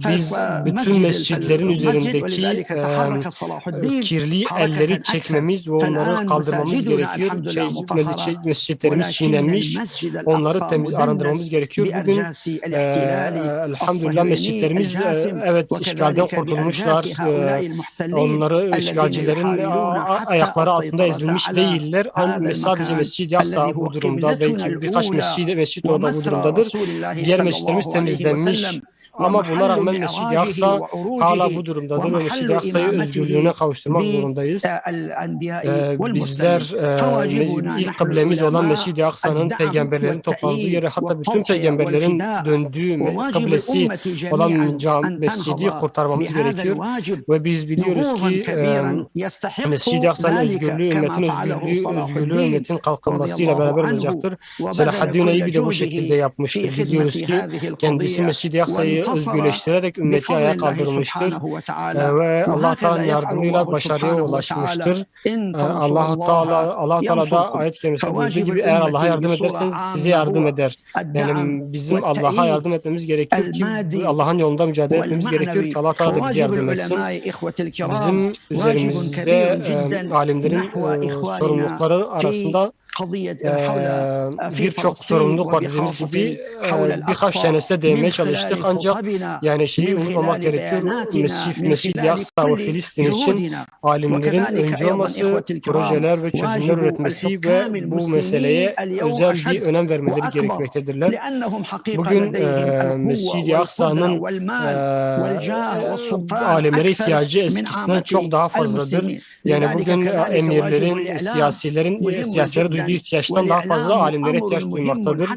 biz bütün mescitlerin üzerindeki kirli elleri çekmemiz ve onları kaldırmamız gerekiyor. Mescitlerimiz çiğnenmiş, onları arındırmamız gerekiyor. Bugün elhamdülillah mescitlerimiz evet işgalden kurtulmuşlar. Onları işgalcilerin ayakları altında ezilmiş değiller. Sadece Mescid-i Aksa bu durumda. Belki birkaç mescit orada bu durumdadır. Diğer mescitlerimiz temizlenmiş. Ama buna rağmen Mescid-i Aksa hala bu durumdadır ve Mescid-i Aksa'yı özgürlüğüne kavuşturmak zorundayız. Bizler ilk kıblemiz olan Mescid-i Aksa'nın peygamberlerin toplandığı yere, hatta bütün peygamberlerin döndüğü kıblesi olan mescidi kurtarmamız gerekiyor. Ve biz biliyoruz ki Mescid-i Aksa'nın özgürlüğü, ümmetin özgürlüğü ümmetin kalkınmasıyla beraber olacaktır. Selahaddin Eyyubi de bu şekilde yapmıştır. Biliyoruz ki kendisi Mescid-i Aksa'yı özgürleştirerek ümmeti ayağa kaldırmıştır ve Allah Teala'nın yardımıyla başarıya ulaşmıştır. Allah Teala da ayet-i kerimesinde buyurduğu gibi eğer Allah'a yardım ederseniz size yardım eder. Yani bizim Allah'a yardım etmemiz gerekiyor ki Allah'ın yolunda mücadele etmemiz gerekiyor ki Allah Teala da bize yardım etsin. Bizim üzerimizde alimlerin sorumlulukları arasında birçok sorumluluk var dediğimiz gibi birkaç tanesine değinmeye çalıştık ancak yani şeyi unutmamak gerekiyor. Mescid-i Aksa ve Filistin için alimlerin öncü olması, projeler ve çözümler üretmesi ve bu meseleye özel bir önem vermeleri gerekmektedirler. Bugün Mescid-i Aksa'nın alimlere ihtiyacı eskisinden çok daha fazladır. Yani bugün emirlerin, siyasilere duyduğu ihtiyaçtan daha fazla alimlere ihtiyaç duymaktadır.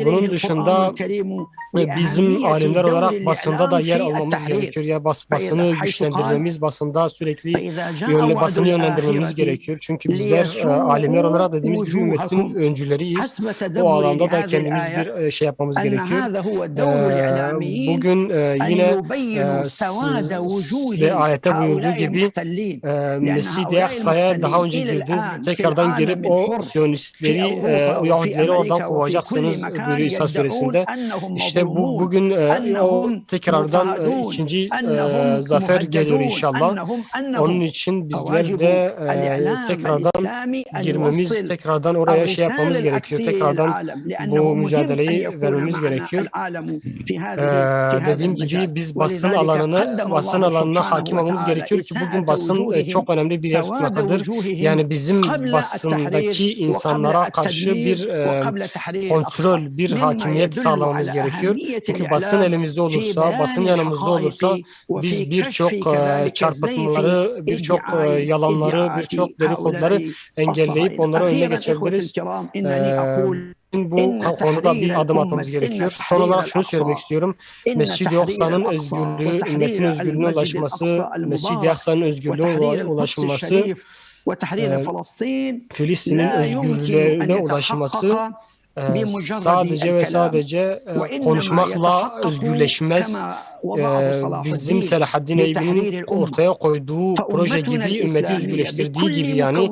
Bunun dışında bizim alimler olarak basında da yer almamız gerekiyor. Ya basını güçlendirmemiz, basında sürekli basını yönlendirmemiz gerekiyor. Çünkü bizler alimler olarak dediğimiz gibi ümmetin öncüleriyiz. O alanda da kendimiz bir şey yapmamız gerekiyor. Bugün yine ve ayette buyurduğu gibi Mescid-i Aksa'ya daha önce girdiniz, tekrardan girip o Siyonistleri, o Yahudileri oradan kovacaksınız buyuruyor İsa suresinde. İşte bugün o tekrardan ikinci zafer geliyor inşallah. Onun için bizler de tekrardan girmemiz, tekrardan oraya şey yapmamız gerekiyor. Tekrardan bu mücadeleyi vermemiz gerekiyor. Dediğim gibi biz basın alanına hakim olmamız gerekiyor ki bugün basın çok önemli bir yer tutmaktadır. Yani bizim basındaki insanlara karşı bir kontrol, bir hakimiyet sağlamamız gerekiyor. Çünkü basın elimizde olursa, basın yanımızda olursa biz birçok çarpıtmaları, birçok yalanları, birçok dedikoduları engelleyip onları önüne geçebiliriz. Bu konuda bir adım atmamız gerekiyor. Son olarak şunu söylemek istiyorum. Mescid-i Aksa'nın özgürlüğü, ümmetin özgürlüğüne ulaşması, Mescid-i Aksa'nın özgürlüğüne ulaşılması, Filistin'in özgürlüğüne ulaşması sadece ve sadece konuşmakla özgürleşmez. Bizim Selahaddin Eyyubi'nin ortaya koyduğu proje gibi ümmeti özgürleştirdiği gibi yani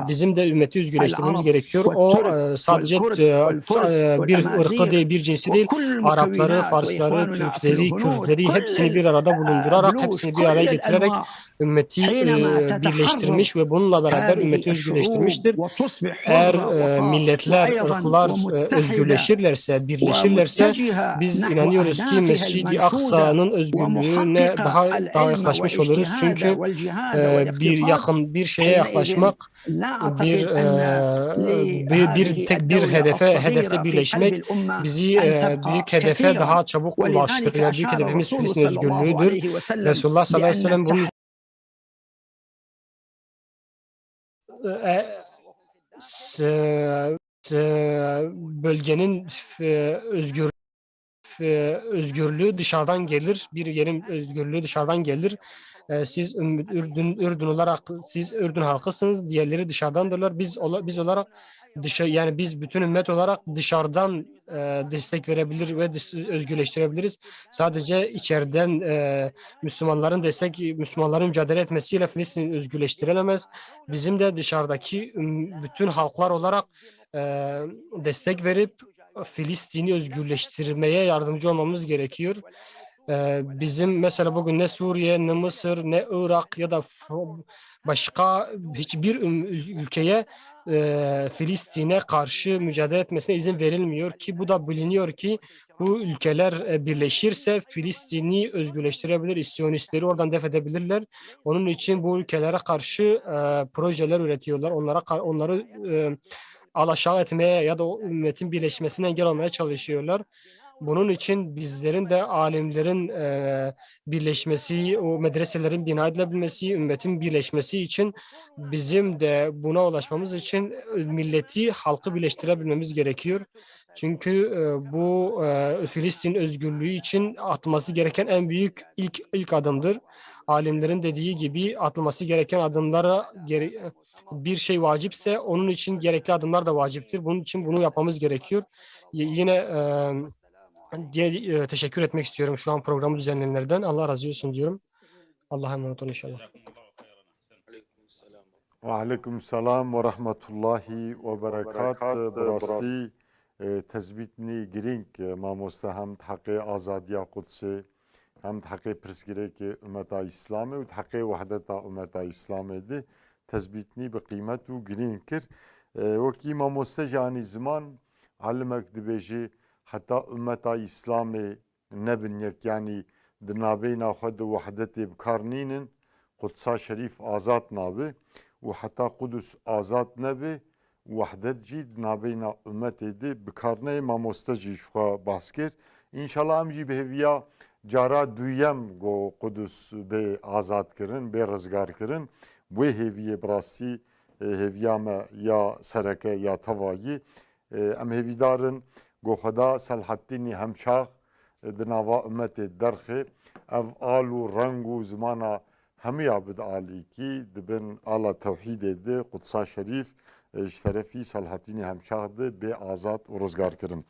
bizim de ümmeti özgürleştirmemiz gerekiyor. O sadece bir ırkı değil, bir cinsi değil, Arapları, Farsları, Türkleri, Kürtleri hepsini bir arada bulundurarak, hepsini bir araya getirerek ümmeti birleştirmiş ve bununla beraber ümmeti özgürleştirmiştir. Eğer milletler, ırklar özgürleşirlerse, birleşirlerse biz inanıyoruz ki Mescid-i Aksa'nın özgürlüğüne daha yaklaşmış oluruz. Çünkü bir şeye yaklaşmak, bir hedefte birleşmek bizi büyük hedefe daha çabuk ulaştırır. Büyük hedefimiz Filistin özgürlüğüdür. Resulullah sallallahu aleyhi ve sellem bunun bölgenin özgürlüğü dışarıdan gelir. Bir yerin özgürlüğü dışarıdan gelir. Siz Ürdün olarak siz Ürdün halkısınız. Diğerleri dışarıdandırlar. Biz olarak yani biz bütün ümmet olarak dışarıdan destek verebilir ve özgürleştirebiliriz. Sadece içeriden Müslümanların mücadele etmesiyle Filistin özgürleştirilemez. Bizim de dışarıdaki bütün halklar olarak destek verip Filistin'i özgürleştirmeye yardımcı olmamız gerekiyor. Bizim mesela bugün ne Suriye, ne Mısır, ne Irak ya da başka hiçbir ülkeye Filistin'e karşı mücadele etmesine izin verilmiyor ki bu da biliniyor ki bu ülkeler birleşirse Filistin'i özgürleştirebilir, İsyonistleri oradan def edebilirler. Onun için bu ülkelere karşı projeler üretiyorlar. Onları alaşağı etmeye ya da o ümmetin birleşmesine engel olmaya çalışıyorlar. Bunun için bizlerin de alimlerin birleşmesi, o medreselerin bina edilebilmesi, ümmetin birleşmesi için bizim de buna ulaşmamız için milleti, halkı birleştirebilmemiz gerekiyor. Çünkü bu Filistin özgürlüğü için atılması gereken en büyük ilk adımdır. Alimlerin dediği gibi atılması gereken adımlara bir şey vacipse onun için gerekli adımlar da vaciptir. Bunun için bunu yapmamız gerekiyor. Yine teşekkür etmek istiyorum şu an programı düzenleyenlerden. Allah razı olsun diyorum. Allah'a emanet olun inşallah. Ve aleyküm selam ve rahmetullahi ve berekat. Burası tezbitni giring mamosta hem hakkı azadiya kutsi hem hakkı pirsgireki ümmeta İslam'ı ve hakkı vahdeta ümmeta İslam'ı tezbitni bi kıymetu giring kir. Vaki mamosta jani zaman almek dibeci hatta ümmeta İslam'ı nebinyek yani dinabeyna xwed vahdeti bkarninin Kudsa Şerif azat nabe ve hatta Kudüs azat nabe vahdet cid nabeyna ümmet edi bikarne mamosta jişfa baskir. İnşallah amji beheviya cara duyem go Kudüs be azat kirin be rızgar kirin bu heviye brasi heviyame ya sereke ya tavayı em hevidarın go xweda Selahaddin'i hemşah dinava ümmet derxe ev alu rengu zmana همیا بد عالی کی دبن آلا توحید ده قدس شریف اشترافی صلاحتین همشاه ده به آزاد و روزگار کردن.